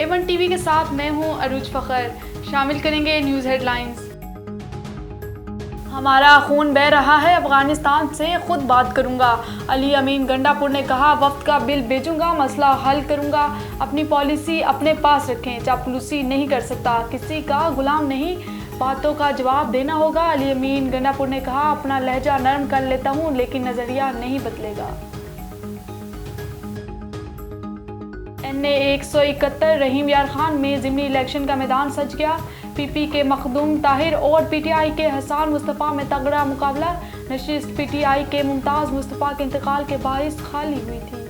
A1 TV के साथ मैं हूं अरूज फ़खर। शामिल करेंगे न्यूज़ हेडलाइंस। हमारा खून बह रहा है, अफगानिस्तान से खुद बात करूंगा। अली अमीन गंडापुर ने कहा, वफ्द का बिल भेजूंगा, मसला हल करूंगा। अपनी पॉलिसी अपने पास रखें, चापलूसी नहीं कर सकता, किसी का गुलाम नहीं, बातों का जवाब देना होगा। अली अमीन गंडापुर ने कहा, अपना लहजा नरम कर लेता हूं लेकिन नज़रिया नहीं बदलेगा। NA 171 रहीम यार खान में ज़िमनी इलेक्शन का मैदान सज गया। PP के मखदूम ताहिर और PTI के हसन मुस्तफ़ा में तगड़ा मुकाबला। नशिस्त PTI के मुमताज़ मुस्तफ़ा के इंतकाल के बाइस खाली हुई थी।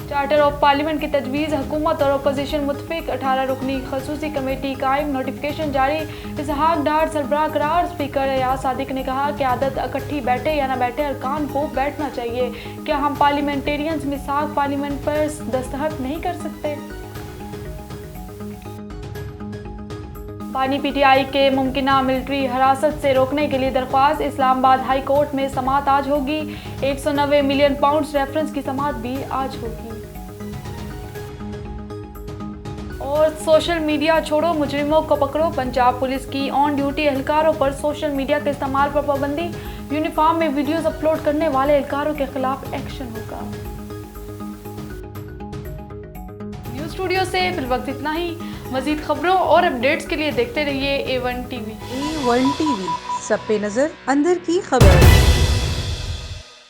चार्टर ऑफ पार्लियामेंट की तजवीज़, हुकूमत और अपोजिशन मुतफिक, 18 रुकनी खसूसी कमेटी कायम, नोटिफिकेशन जारी। इसहाक डार सरबराह करार। स्पीकर एयाज सादिक ने कहा, क़यादत इकट्ठी बैठे या न बैठे, अरकान को बैठना चाहिए। क्या हम पार्लियामेंटेरियंस मिसाक पार्लियामेंट पर दस्तखत नहीं कर सकते? पानी PTI के मुमकिना मिलिट्री हरासत से रोकने के लिए दरख्वास्त। इस्लामाबाद हाई कोर्ट में समाअत आज होगी। 190 मिलियन पाउंड रेफरेंस की समाअत भी आज होगी। और सोशल मीडिया छोड़ो, मुजरिमों को पकड़ो। पंजाब पुलिस की ऑन ड्यूटी एहलकारों पर सोशल मीडिया के इस्तेमाल पर पाबंदी। यूनिफॉर्म में वीडियोस अपलोड करने वाले एहलकारों के खिलाफ एक्शन होगा। न्यूज़ स्टूडियो से फिल वक्त इतना ही। मज़ीद खबरों और अपडेट्स के लिए देखते रहिए A1 टीवी। A1 टीवी, सब पे नजर, अंदर की खबर।